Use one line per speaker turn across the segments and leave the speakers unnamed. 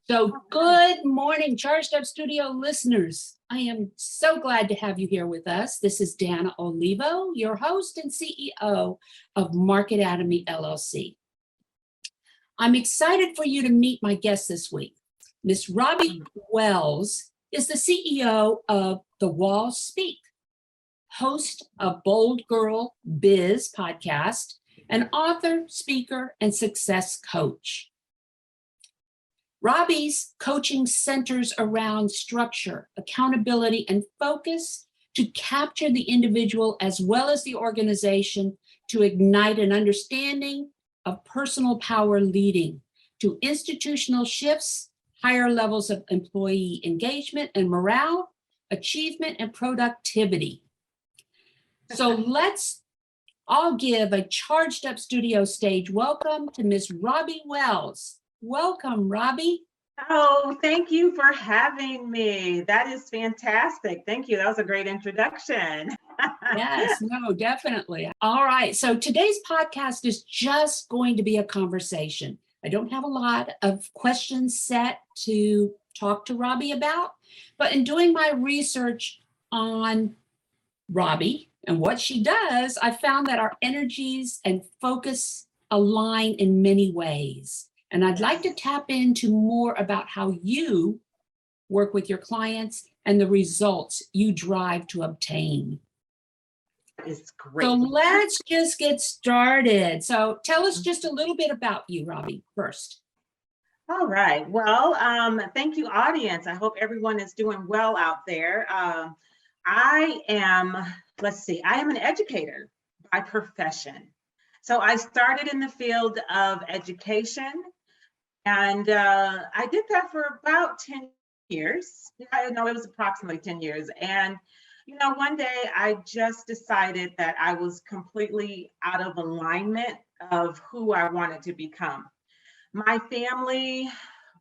So good morning, Charged Up Studio listeners. I am so glad to have you here with us. This is Dana Olivo, your host and CEO of Market Atomy LLC. I'm excited for you to meet my guest this week. Miss Robbie Wells is the CEO of The Walls Speak, host of Bold Girl Biz podcast, an author, speaker, and success coach. Robbie's coaching centers around structure, accountability, and focus to capture the individual as well as the organization to ignite an understanding of personal power leading to institutional shifts, higher levels of employee engagement and morale, achievement, and productivity. So let's all give a charged up studio stage welcome to Miss Robbie Wells. Welcome, Robbie.
Oh, thank you for having me. That is fantastic. Thank you. That was a great introduction.
Yes, no, definitely. All right. So today's podcast is just going to be a conversation. I don't have a lot of questions set to talk to Robbie about, but in doing my research on Robbie and what she does, I found that our energies and focus align in many ways. And I'd like to tap into more about how you work with your clients and the results you drive to obtain.
It's great.
So let's just get started. So tell us just a little bit about you, Robbie, first.
All right. Well, thank you, audience. I hope everyone is doing well out there. I am an educator by profession. So I started in the field of education. And I did that for about 10 years. I know it was approximately 10 years. And, one day I just decided that I was completely out of alignment of who I wanted to become. My family,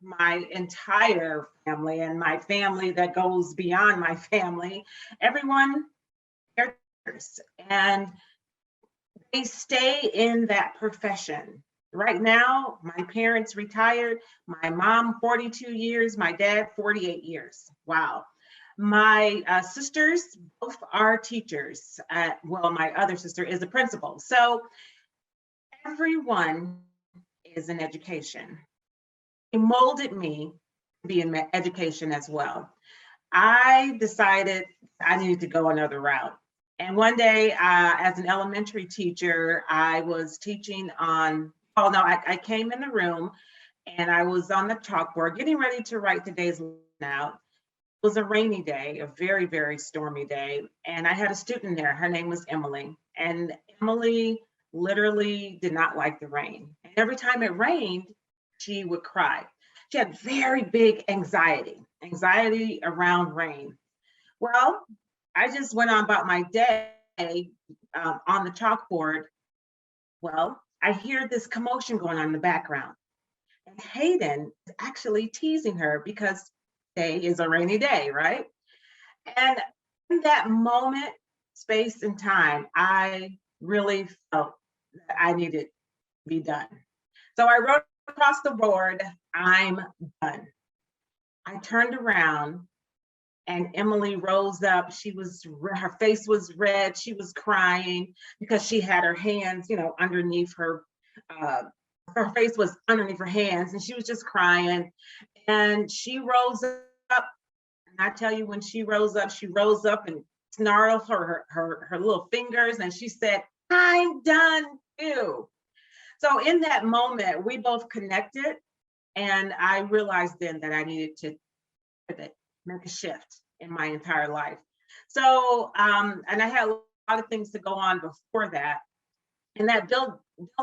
my entire family, and my family that goes beyond my family, everyone, and they stay in that profession. Right now, my parents retired, my mom 42 years, my dad 48 years. Wow. My sisters both are teachers. My other sister is a principal. So everyone is in education. It molded me to be in education as well. I decided I needed to go another route. And one day, as an elementary teacher, I was teaching on I came in the room and I was on the chalkboard getting ready to write today's out. It was a rainy day, a very, very stormy day. And I had a student there. Her name was Emily. And Emily literally did not like the rain. And every time it rained, she would cry. She had very big anxiety around rain. Well, I just went on about my day on the chalkboard. Well, I hear this commotion going on in the background. And Hayden is actually teasing her because today is a rainy day, right? And in that moment, space and time, I really felt that I needed to be done. So I wrote across the board, "I'm done." I turned around and Emily rose up. Her face was red. She was crying because she had her hands, underneath her face was underneath her hands, and she was just crying. And she rose up. And I tell you, when she rose up and snarled her little fingers, and she said, "I'm done too." So in that moment, we both connected, and I realized then that I needed to make a shift in my entire life. So, and I had a lot of things to go on before that. And that built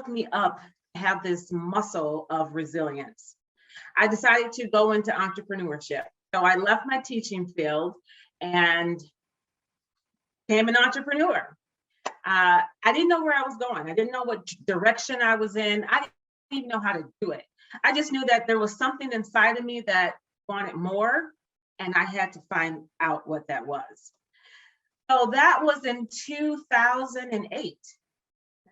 me up to have this muscle of resilience. I decided to go into entrepreneurship. So I left my teaching field and became an entrepreneur. I didn't know where I was going. I didn't know what direction I was in. I didn't even know how to do it. I just knew that there was something inside of me that wanted more, and I had to find out what that was. So that was in 2008.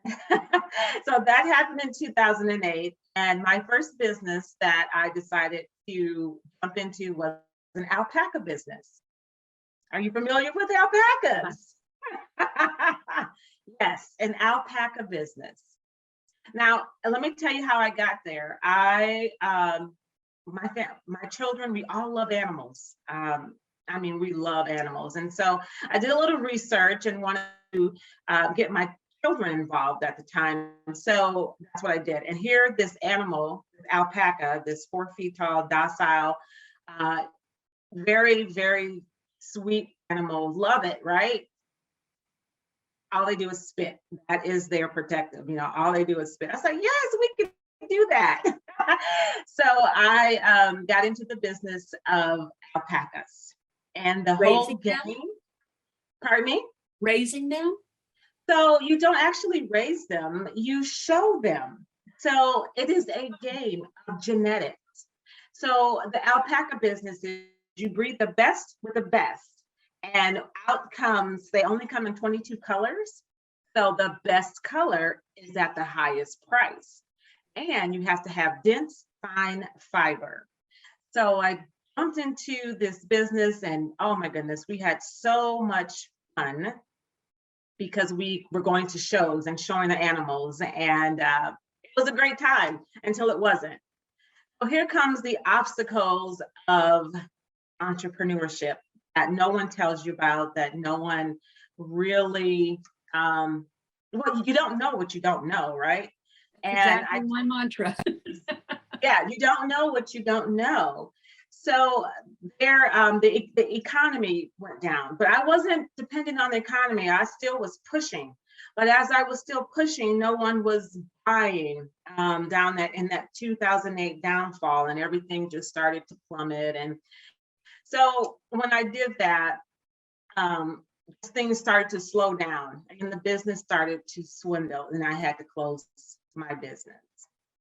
So that happened in 2008. And my first business that I decided to jump into was an alpaca business. Are you familiar with alpacas? Yes, an alpaca business. Now, let me tell you how I got there. My children, we all love animals. I mean, we love animals. And so I did a little research and wanted to get my children involved at the time. So that's what I did. And here, this animal, alpaca, this 4 feet tall, docile, very, very sweet animal. Love it, right? All they do is spit. That is their protective. All they do is spit. I was like, yes, we can do that. So I got into the business of alpacas and the whole
Raising
game.
them?
Pardon me?
Raising them?
So you don't actually raise them, you show them. So it is a game of genetics. So the alpaca business is you breed the best with the best. And outcomes, they only come in 22 colors. So the best color is at the highest price. And you have to have dense, fine fiber. So I jumped into this business and oh my goodness, we had so much fun because we were going to shows and showing the animals. And it was a great time until it wasn't. So here comes the obstacles of entrepreneurship that no one tells you about, that no one really, well, you don't know what you don't know, right? And
Exactly my mantra.
yeah, you don't know what you don't know. So there, the economy went down, but I wasn't dependent on the economy. I still was pushing, but as I was still pushing, no one was buying down in that 2008 downfall, and everything just started to plummet. And so when I did that, things started to slow down and the business started to swindle and I had to close my business.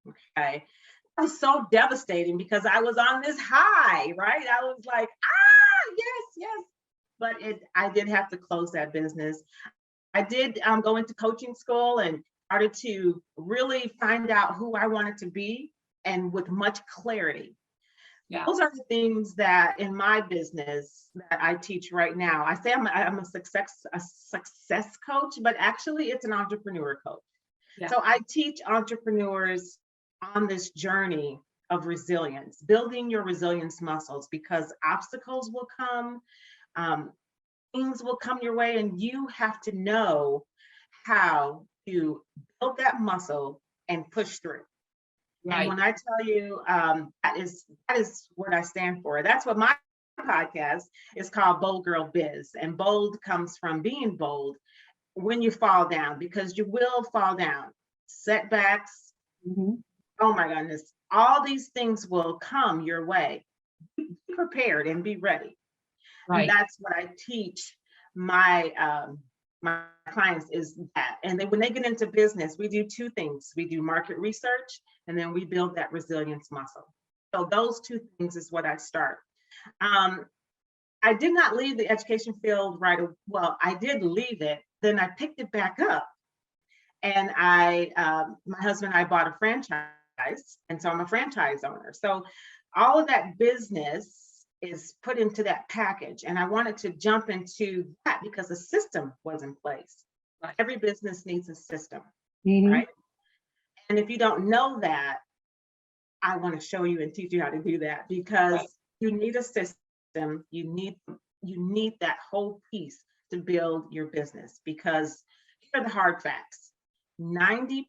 Okay. It was so devastating because I was on this high, right? I was like, yes. But I did have to close that business. I did go into coaching school and started to really find out who I wanted to be and with much clarity.
Yeah.
Those are the things that in my business that I teach right now. I say I'm a success coach, but actually it's an entrepreneur coach.
Yeah.
So I teach entrepreneurs on this journey of resilience, building your resilience muscles, because obstacles will come, things will come your way, and you have to know how to build that muscle and push through.
Right.
And when I tell you that is what I stand for. That's what my podcast is called, Bold Girl Biz. And bold comes from being bold when you fall down, because you will fall down. Setbacks, oh my goodness, all these things will come your way. Be prepared and be ready. Right. And that's what I teach my clients is that. And then when they get into business, we do two things. We do market research, and then we build that resilience muscle. So those two things is what I start. I did not leave the education field right away. Well, I did leave it, then I picked it back up. And my husband and I bought a franchise, and so I'm a franchise owner. So all of that business is put into that package. And I wanted to jump into that because the system was in place. Right. Every business needs a system, right? And if you don't know that, I want to show you and teach you how to do that, because you need a system. You need that whole piece to build your business, because here are the hard facts. 90%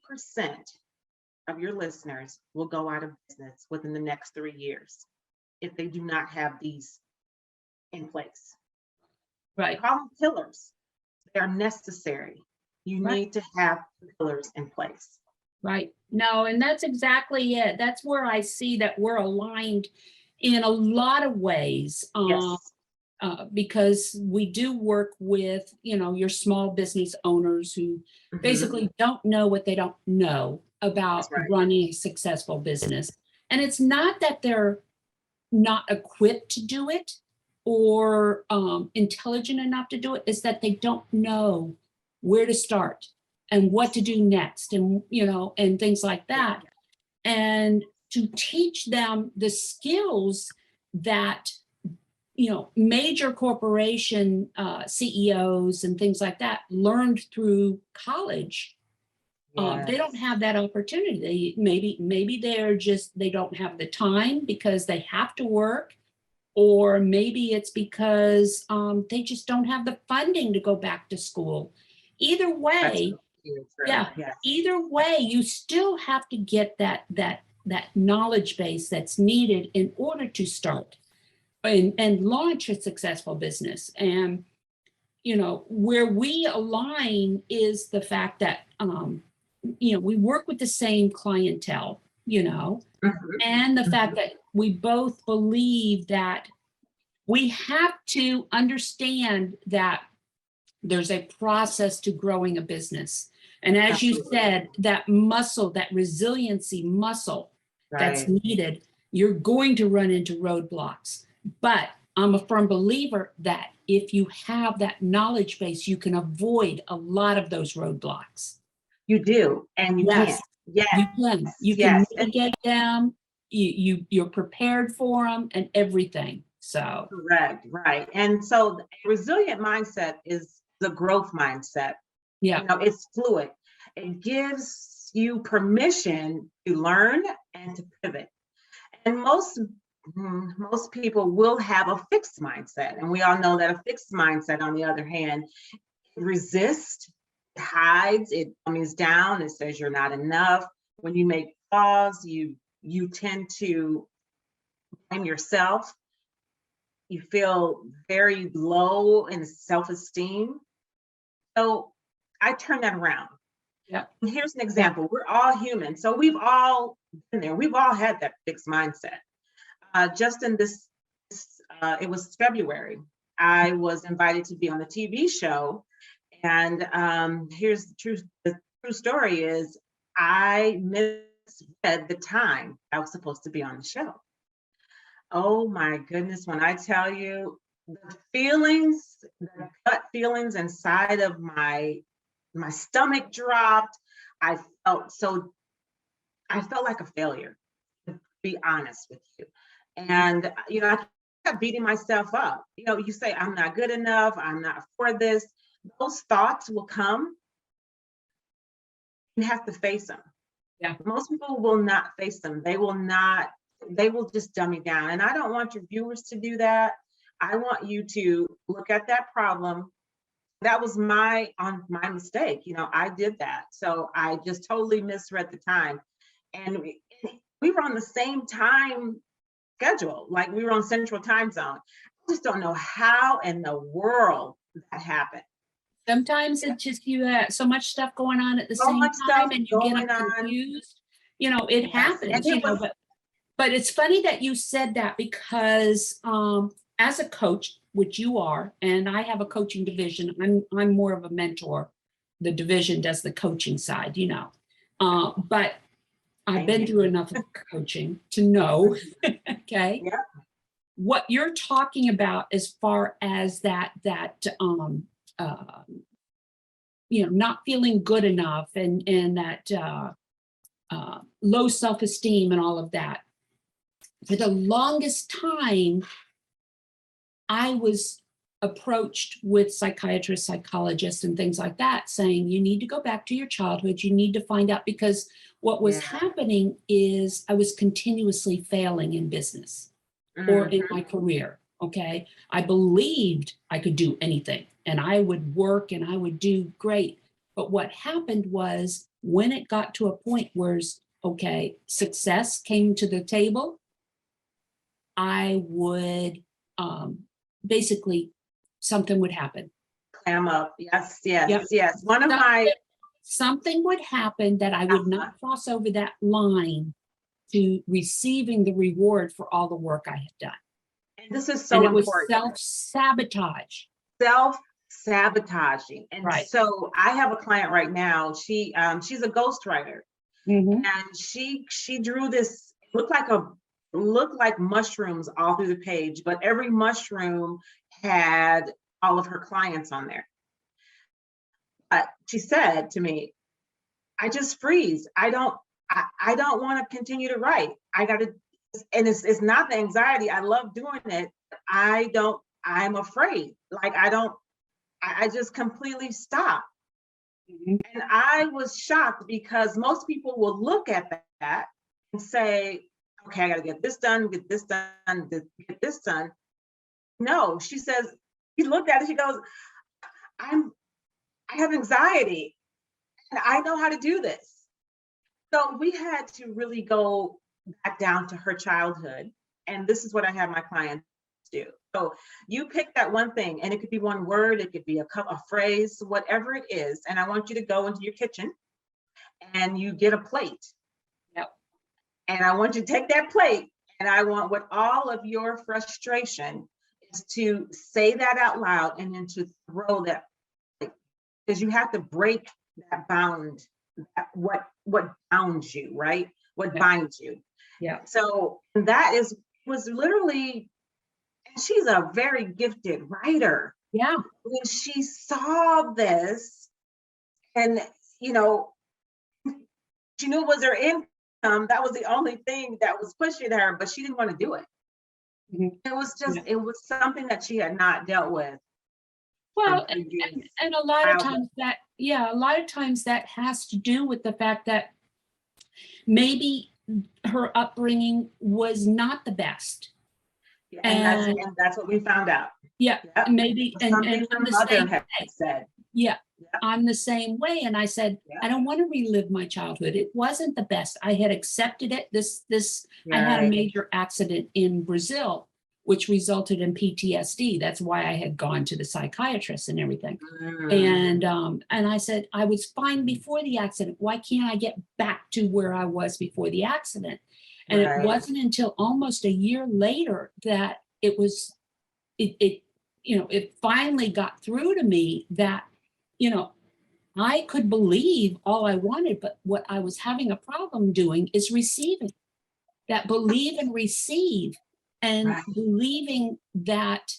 of your listeners will go out of business within the next 3 years if they do not have these in place. Right. Call them pillars. They are necessary. You need to have pillars in place.
Right. No, and that's exactly it. That's where I see that we're aligned in a lot of ways.
Yes.
Because we do work with, your small business owners who basically don't know what they don't know about running a successful business. And it's not that they're not equipped to do it or intelligent enough to do it, is that they don't know where to start and what to do next, and and things like that. And to teach them the skills that major corporation CEOs and things like that learned through college. They don't have that opportunity. Maybe they don't have the time because they have to work, or maybe it's because they just don't have the funding to go back to school. Either way, either way, you still have to get that knowledge base that's needed in order to start and launch a successful business. And where we align is the fact that we work with the same clientele, and the fact that we both believe that we have to understand that there's a process to growing a business. And as you said, that muscle, that resiliency muscle that's needed, you're going to run into roadblocks. But I'm a firm believer that if you have that knowledge base, you can avoid a lot of those roadblocks.
You do, and you can. Yes,
you can mitigate them. You're prepared for them and everything. So
correct, right. And so a resilient mindset is the growth mindset.
Yeah,
it's fluid. It gives you permission to learn and to pivot. And most people will have a fixed mindset, and we all know that a fixed mindset, on the other hand, resists, hides, it dummies down, it says you're not enough. When you make flaws, you tend to blame yourself. You feel very low in self-esteem. So I turn that around.
Yeah.
And here's an example. We're all human, so we've all been there. We've all had that fixed mindset. Just in this, it was February, I was invited to be on a TV show. And here's the truth. The true story is I misread the time I was supposed to be on the show. Oh my goodness, when I tell you the feelings, the gut feelings inside of my stomach dropped. I felt like a failure, to be honest with you. And I kept beating myself up. You say, I'm not good enough, I'm not for this. Those thoughts will come. You have to face them.
Yeah.
Most people will not face them. They will just dumb you down. And I don't want your viewers to do that. I want you to look at that problem. That was my mistake. I did that. So I just totally misread the time. And we were on the same time schedule, like we were on Central Time Zone. I just don't know how in the world that happened.
Sometimes it's just you have so much stuff going on at the same time, and you get confused. It happens. But it's funny that you said that, because as a coach, which you are, and I have a coaching division. I'm more of a mentor. The division does the coaching side, but I've been through enough of coaching to know, okay, what you're talking about as far as that not feeling good enough and that low self-esteem and all of that. For the longest time, I was approached with psychiatrists, psychologists, and things like that, saying, you need to go back to your childhood. You need to find out, because what was happening is I was continuously failing in business or in my career. Okay. I believed I could do anything and I would work and I would do great. But what happened was, when it got to a point where, success came to the table, I would basically, something would happen.
Clam up. Yes. Yes.
Something would happen that I would not cross over that line to receiving the reward for all the work I had done.
And this is so important.
It was self-sabotage.
Self-sabotaging. And so I have a client right now. She's a ghostwriter. And she drew this, looked like mushrooms all through the page, but every mushroom had all of her clients on there. She said to me, I just freeze. I don't want to continue to write. I got to, and it's not the anxiety. I love doing it. I'm afraid. Like I just completely stop.
Mhm.
And I was shocked because most people will look at that and say, okay, I got to get this done, get this done, get this done. No, she says, she looked at it, she goes, I have anxiety and I know how to do this. So we had to really go back down to her childhood. And this is what I have my clients do. So you pick that one thing, and it could be one word, it could be a phrase, whatever it is. And I want you to go into your kitchen and you get a plate.
Yep.
And I want you to take that plate, and I want, with all of your frustration, is to say that out loud and then to throw that, because you have to break that bound, what bounds you, right? What
Yeah.
binds you.
Yeah.
So that was literally, and she's a very gifted writer.
Yeah.
When she saw this, and you know, she knew it was her income, that was the only thing that was pushing her, but she didn't want to do it.
Mhm.
It was just,
Yeah.
it was something that she had not dealt with.
Well,
for years.
and a lot of
Childhood.
times a lot of times that has to do with the fact that maybe her upbringing was not the best.
Yeah,
And
and that's what we found out.
yeah,
Yep.
maybe,
Something
and
her
I'm the
mother
same
had
way.
said.
Yeah,
Yep.
I'm the same way. And I said,
Yep.
I don't want to relive my childhood. It wasn't the best. I had accepted it. I had a
Right.
major accident in Brazil, which resulted in PTSD. That's why I had gone to the psychiatrist and everything.
Mm.
And I said, I was fine before the accident. Why can't I get back to where I was before the accident? And it
Right.
wasn't until almost a year later that it finally got through to me that, I could believe all I wanted, but what I was having a problem doing is receiving. That believe and receive, and
Right.
believing that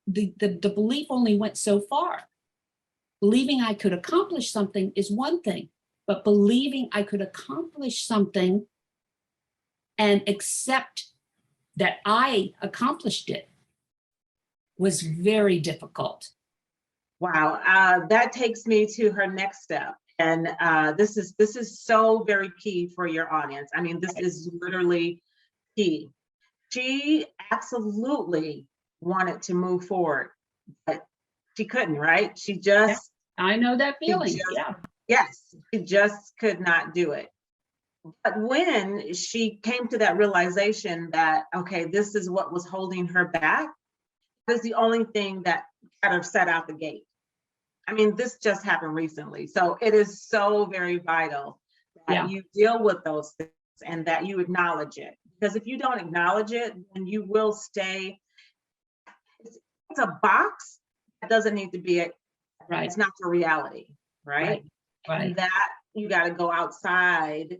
the belief only went so far. Believing I could accomplish something is one thing, but believing I could accomplish something and accept that I accomplished it was very difficult.
Wow. That takes me to her next step. And this is so very key for your audience. I mean, this is literally key. She absolutely wanted to move forward, but she couldn't, right?
Yeah, I know that feeling. Yeah.
Yes, she just could not do it. But when she came to that realization that, okay, this is what was holding her back, that is the only thing that got her set out the gate. I mean, this just happened recently. So it is so very vital that
Yeah.
you deal with those things and that you acknowledge it. Because if you don't acknowledge it, then you will stay. It's a box that doesn't need to be
Right.
it's not for reality, right?
Right.
And that you got to go outside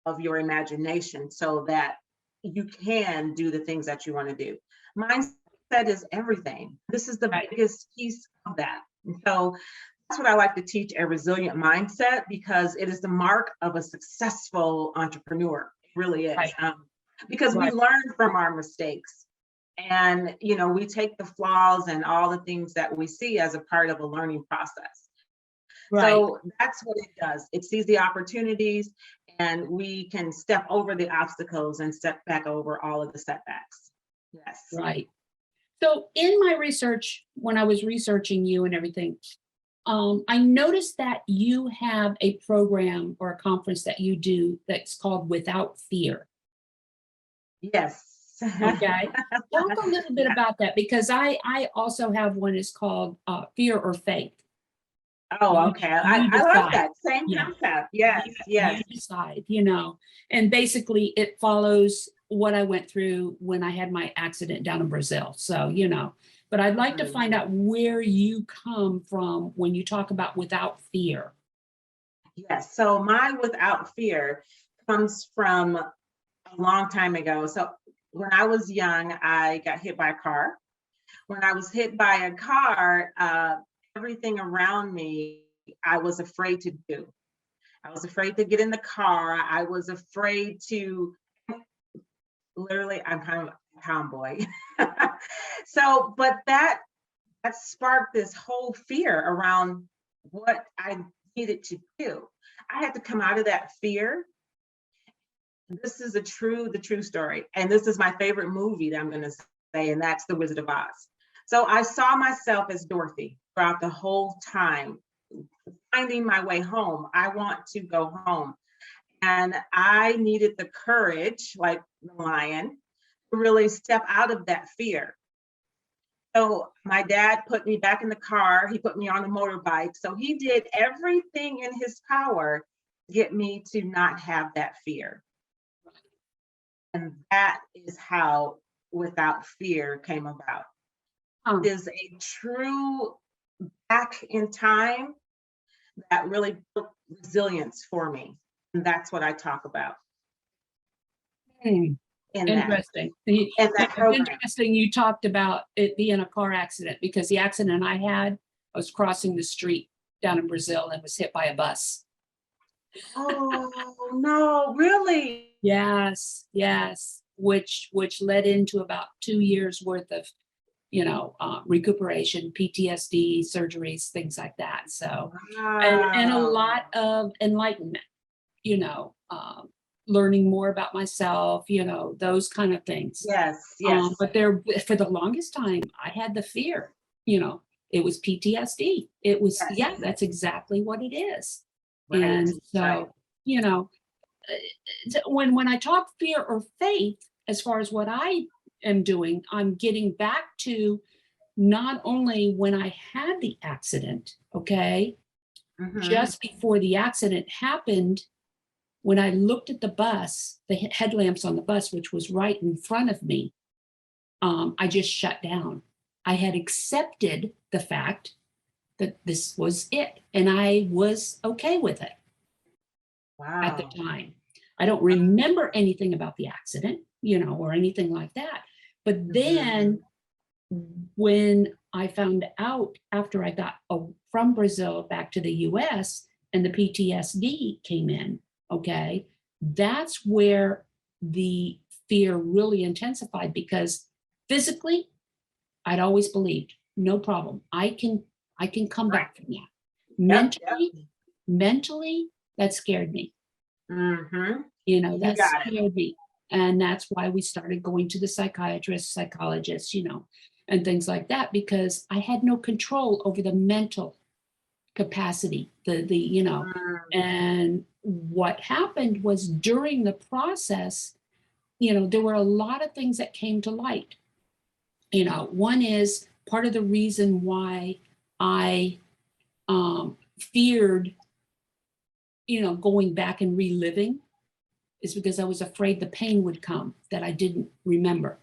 of your imagination so that you can do the things that you want to do. Mindset is everything. This is the
Right.
biggest piece of that. And so that's what I like to teach, a resilient mindset, because it is the mark of a successful entrepreneur. It really is.
Right.
Because we
Right.
learn from our mistakes. And we take the flaws and all the things that we see as a part of a learning process.
Right.
So that's what it does. It sees the opportunities, and we can step over the obstacles and step back over all of the setbacks. Yes.
Right. So in my research, when I was researching you and everything, I noticed that you have a program or a conference that you do that's called Without Fear.
Yes.
Okay. Talk a little bit about that, because I also have one. It's called Fear or Faith.
Oh,
You,
okay.
you
I like
decide.
that. Same
Yeah.
concept. Yes, yes.
You decide, and basically it follows what I went through when I had my accident down in Brazil. So, but I'd like to find out where you come from when you talk about Without Fear.
Yes. So my Without Fear comes from a long time ago. So when I was young, I got hit by a car. When I was hit by a car, everything around me, I was afraid to do. I was afraid to get in the car. I was afraid to literally, I'm kind of a tomboy. So, but that sparked this whole fear around what I needed to do. I had to come out of that fear. This is the true story. And this is my favorite movie that I'm going to say, and that's The Wizard of Oz. So I saw myself as Dorothy throughout the whole time, finding my way home. I want to go home. And I needed the courage, like the lion, to really step out of that fear. So my dad put me back in the car. He put me on a motorbike. So he did everything in his power to get me to not have that fear. And that is how Without Fear came about.
Huh.
It is a true back in time that really built resilience for me. And that's what I talk about
Hmm.
in
Interesting.
that
It's
program.
interesting you talked about it being a car accident, because the accident I had, I was crossing the street down in Brazil and was hit by a bus.
Oh no, really?
Yes, yes, which led into about 2 years worth of, recuperation, PTSD, surgeries, things like that. So, and a
Wow.
lot of enlightenment, learning more about myself, those kind of things.
Yes, yes.
But there, for the longest time, I had the fear, it was PTSD. It was,
Yes.
yeah, that's exactly what it is.
Right,
And so,
right.
you know, when I talk fear or faith, as far as what I am doing, I'm getting back to not only when I had the accident, okay,
Mhm.
just before the accident happened, when I looked at the bus, the headlamps on the bus, which was right in front of me, I just shut down. I had accepted the fact that this was it, and I was okay with it at the
Wow.
time. I don't remember anything about the accident, or anything like that. But
Mhm.
then when I found out after I got from Brazil back to the US and the PTSD came in, okay, that's where the fear really intensified, because physically, I'd always believed, no problem. I can come
Right.
back from that.
Yep, yep.
Mentally, that scared me.
Mhm. You
That
got it.
scared me. And that's why we started going to the psychiatrist, psychologist, and things like that, because I had no control over the mental capacity,
Mm.
and what happened was during the process, there were a lot of things that came to light. One is part of the reason why I feared, going back and reliving, is because I was afraid the pain would come that I didn't remember.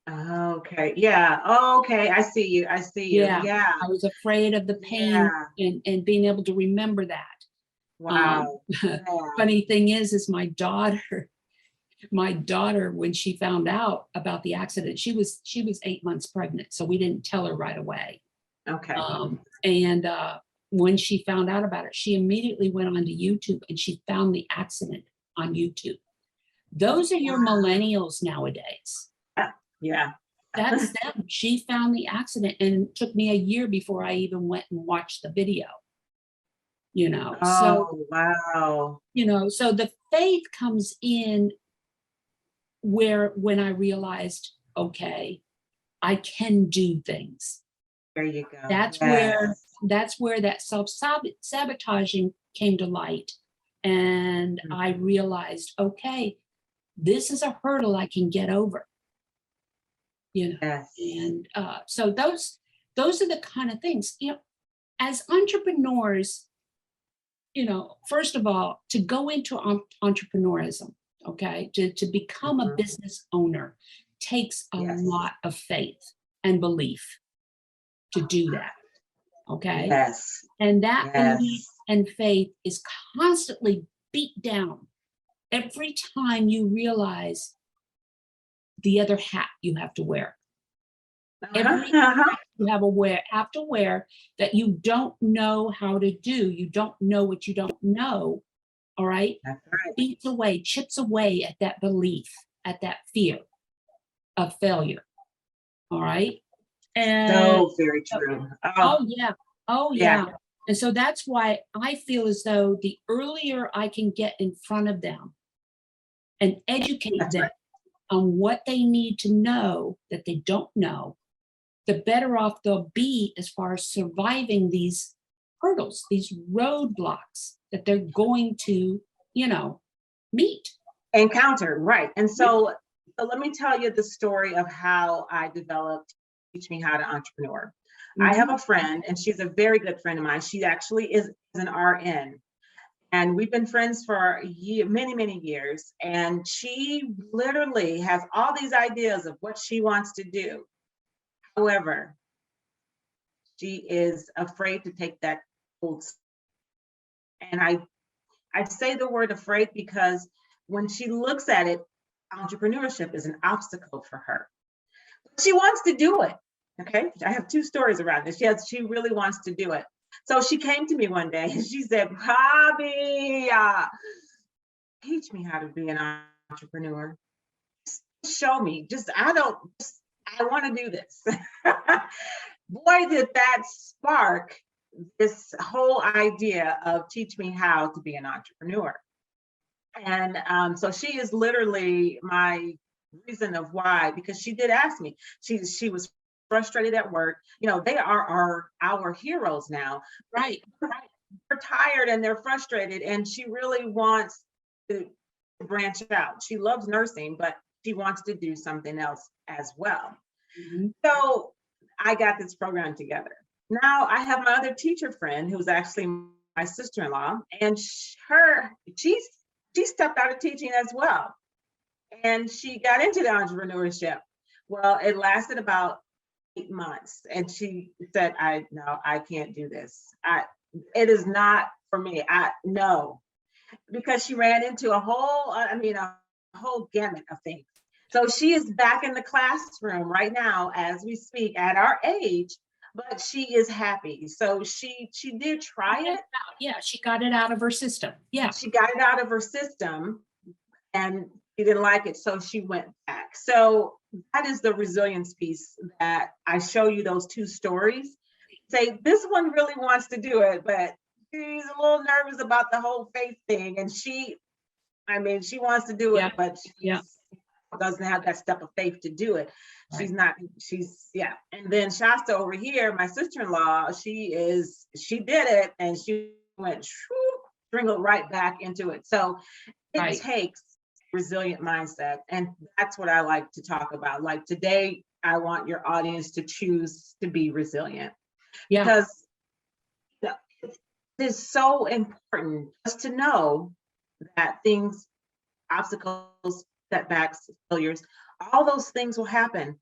Okay. Yeah. Okay. I see you. I see you.
Yeah,
Yeah.
I was afraid of the pain
Yeah.
and being able to remember that.
Wow. Yeah.
Funny thing is my daughter, when she found out about the accident, she was 8 months pregnant, so we didn't tell her right away.
Okay.
And when she found out about it, she immediately went onto YouTube and she found the accident on YouTube. Those are your millennials nowadays.
Yeah. Yeah.
That's them. She found the accident, and it took me a year before I even went and watched the video, you know. So,
Oh, wow.
so the faith comes in where when I realized, okay, I can do things.
There you go.
That's where
Yes.
that's where that self-sabotaging came to light. And I
Mhm.
realized, okay, this is a hurdle I can get over. you know
Yes.
and so those are the kind of things, as entrepreneurs. First of all, to go into entrepreneurism, okay, to become a
Mhm.
business owner takes a
Yes.
lot of faith and belief to do that, okay,
Yes.
and that belief
Yes.
and faith is constantly beat down every time you realize the other hat you have to wear.
Uh-huh.
Every
Uh-huh.
you have to wear that you don't know how to do. You don't know what you don't know. all right?
That's right.
Eats away, chips away at that belief, at that fear of failure, all right? And
So very
so
true.
oh, yeah. Oh,
Yeah,
yeah. And so that's why I feel as though the earlier I can get in front of them and educate
that's
them
right.
on what they need to know that they don't know, the better off they'll be as far as surviving these hurdles, these roadblocks that they're going to, you know, meet.
Encounter, right. And
Yeah.
so let me tell you the story of how I developed Teach Me How to Entrepreneur. I have
Mhm.
a friend, and she's a very good friend of mine. She actually is an RN. And we've been friends for many, many years. And she literally has all these ideas of what she wants to do. However, she is afraid to take that bold step. And I say the word afraid because when she looks at it, entrepreneurship is an obstacle for her. She wants to do it. Okay. I have two stories around this. She really wants to do it. So she came to me one day and she said, Robbie, teach me how to be an entrepreneur. Show me. I want to do this. Boy, did that spark this whole idea of teach me how to be an entrepreneur. And so she is literally my reason of why, because she did ask me. She was frustrated at work. They are our heroes now.
Right.
They're tired and they're frustrated, and she really wants to branch out. She loves nursing, but she wants to do something else as well.
Mhm.
So I got this program together. Now I have my other teacher friend who's actually my sister-in-law, and she stepped out of teaching as well, and she got into the entrepreneurship. Well, it lasted about 8 months, and she said, I can't do this. It is not for me. I no, because she ran into a whole gamut of things. So she is back in the classroom right now as we speak at our age, but she is happy. So she did try it.
Yeah, she got it out of her system. Yeah.
She got it out of her system and she didn't like it, so she went back. So that is the resilience piece that I show you those two stories. Say this one really wants to do it, but she's a little nervous about the whole faith thing. And she wants to do
Yeah.
it, but
Yeah.
doesn't have that step of faith to do it.
Right.
Yeah. And then Shasta over here, my sister-in-law, she did it and she went stringled right back into it. So it
Right.
takes resilient mindset. And that's what I like to talk about. Like today, I want your audience to choose to be resilient
Yeah.
because it is so important just to know that obstacles, setbacks, failures, all those things will happen.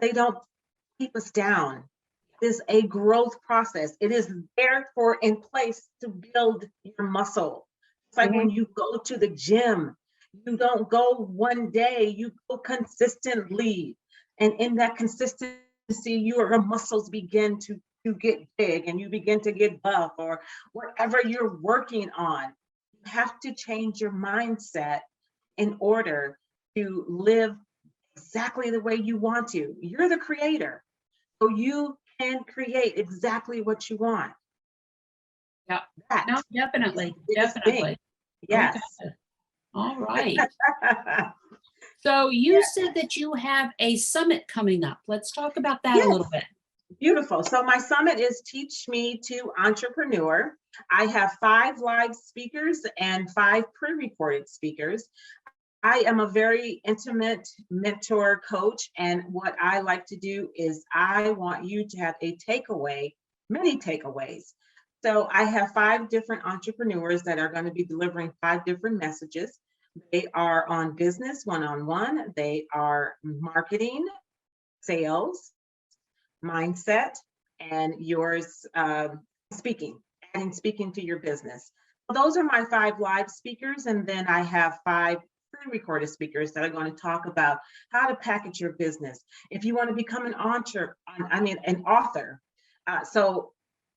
They don't keep us down. It is a growth process. It is therefore in place to build your muscle. It's like when
Mhm.
you go to the gym, you don't go one day, you go consistently. And in that consistency, your muscles begin to get big and you begin to get buff or whatever you're working on. You have to change your mindset in order to live exactly the way you want to. You're the creator, so you can create exactly what you want.
Yeah.
That
No,
is
definitely.
the biggest thing.
Definitely. Okay.
Yes.
All right. So you
Yeah.
said that you have a summit coming up. Let's talk about that a
Yes.
little bit.
Beautiful. So my summit is Teach Me to Entrepreneur. I have 5 live speakers and 5 pre-recorded speakers. I am a very intimate mentor coach, and what I like to do is I want you to have a takeaway, many takeaways. So I have 5 different entrepreneurs that are going to be delivering 5 different messages. They are on business one-on-one, they are marketing, sales, mindset, and yours speaking, and speaking to your business. So those are my 5 live speakers, and then I have 5 pre-recorded speakers that are going to talk about how to package your business. If you want to become an author. So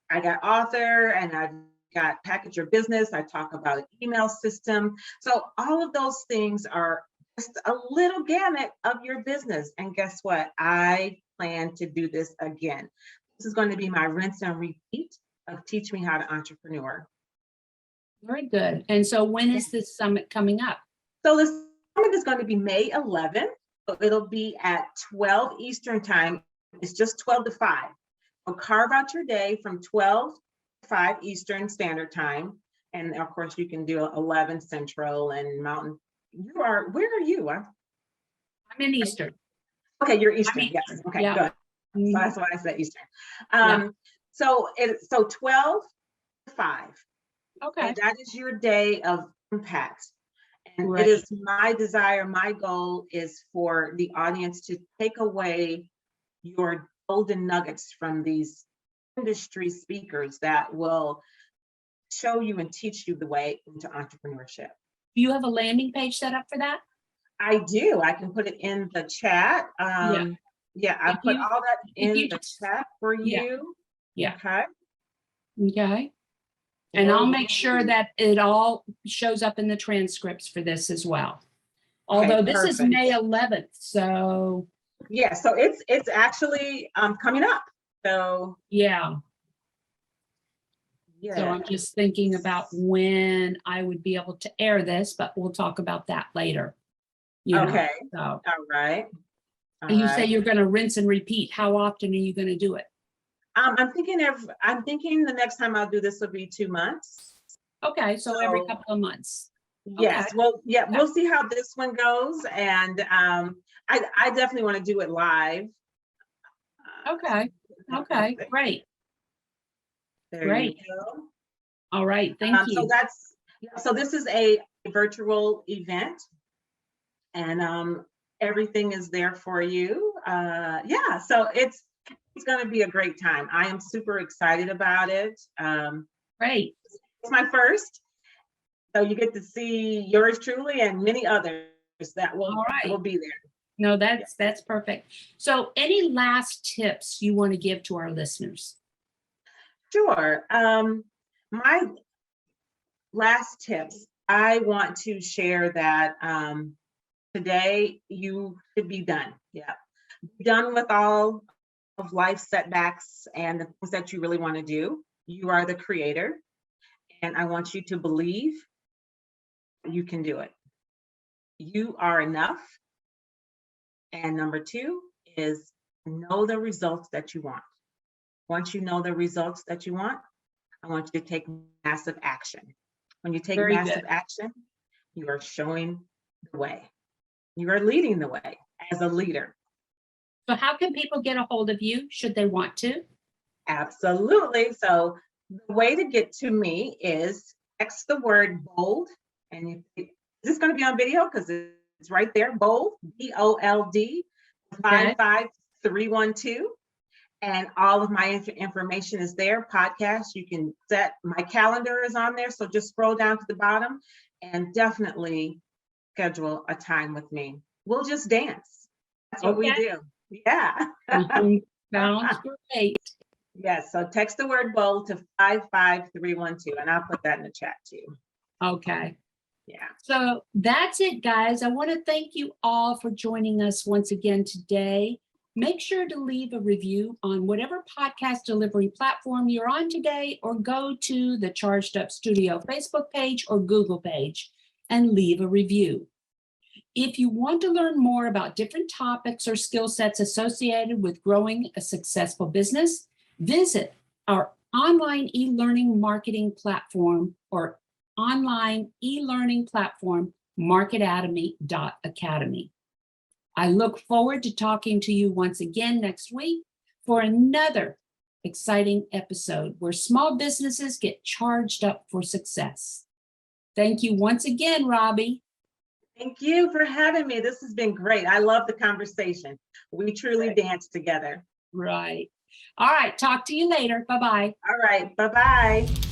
I got author, and I've got package your business. I talk about an email system. So all of those things are just a little gamut of your business. And guess what? I plan to do this again. This is going to be my rinse and repeat of Teach Me How to Entrepreneur.
Very good. And so when is this summit coming up?
So the summit is going to be May 11th. So it'll be at 12 Eastern time. It's just 12 to 5. So carve out your day from 12 to 5 Eastern Standard Time. And of course, you can do 11 Central and Mountain. Where are you?
I'm in Eastern.
Okay, you're Eastern.
Eastern.
Yes. Okay,
Yeah.
good.
Mhm.
So that's why I said Eastern. So 12 to 5.
Okay.
And that is your day of impact. And
Right.
it is my desire, my goal is for the audience to take away your golden nuggets from these industry speakers that will show you and teach you the way into entrepreneurship.
Do you have a landing page set up for that?
I do. I can put it in the chat. Yeah, I
If
put
you-
all that
if
in
you
the
just-
chat for
Yeah.
you.
Yeah.
Okay.
Okay. And I'll make sure that it all shows up in the transcripts for this as well.
Okay,
Although this is
perfect.
May 11th, so
Yeah, so it's actually coming up. So
yeah.
yeah.
So I'm just thinking about when I would be able to air this, but we'll talk about that later. You know,
Okay.
so
All right. All
you say
right.
you're going to rinse and repeat. How often are you going to do it?
I'm thinking the next time I'll do this will be 2 months.
Okay, so every
So-
couple of months.
Yes.
Okay.
Well, yeah, we'll see how this one goes. And I definitely want to do it live.
Okay. Okay, great.
There
Great.
you go.
All right, thank you.
So this is a virtual event, and everything is there for you. Yeah, so it's going to be a great time. I am super excited about it.
Great.
It's my first, so you get to see yours truly and many others that will
All right.
will be there.
No, that's perfect. So any last tips you want to give to our listeners?
Sure. My last tips, I want to share that today you should be done. Yeah. Be done with all of life's setbacks and the things that you really want to do. You are the creator, and I want you to believe you can do it. You are enough. And number 2 is know the results that you want. Once you know the results that you want, I want you to take massive action. When you take
Very
massive
good.
action, you are showing the way. You are leading the way as a leader.
So how can people get a hold of you should they want to?
Absolutely. So the way to get to me is text the word bold. And is this going to be on video? Because it's right there, bold, BOLD, 55312. And all of my information is there. Podcast, you can set, my calendar is on there. So just scroll down to the bottom and definitely schedule a time with me. We'll just dance. That's what we
Okay.
do. Yeah.
Sounds great.
Yes. So text the word bold to 55312 and I'll put that in the chat too.
Okay.
Yeah.
So that's it, guys. I want to thank you all for joining us once again today. Make sure to leave a review on whatever podcast delivery platform you're on today, or go to the Charged Up Studio Facebook page or Google page and leave a review. If you want to learn more about different topics or skill sets associated with growing a successful business, visit our online e-learning marketing platform or online e-learning platform, marketatomy.academy. I look forward to talking to you once again next week for another exciting episode where small businesses get charged up for success. Thank you once again, Robbie.
Thank you for having me. This has been great. I love the conversation. We truly danced together.
Right. All right. Talk to you later. Bye-bye.
All right. Bye-bye.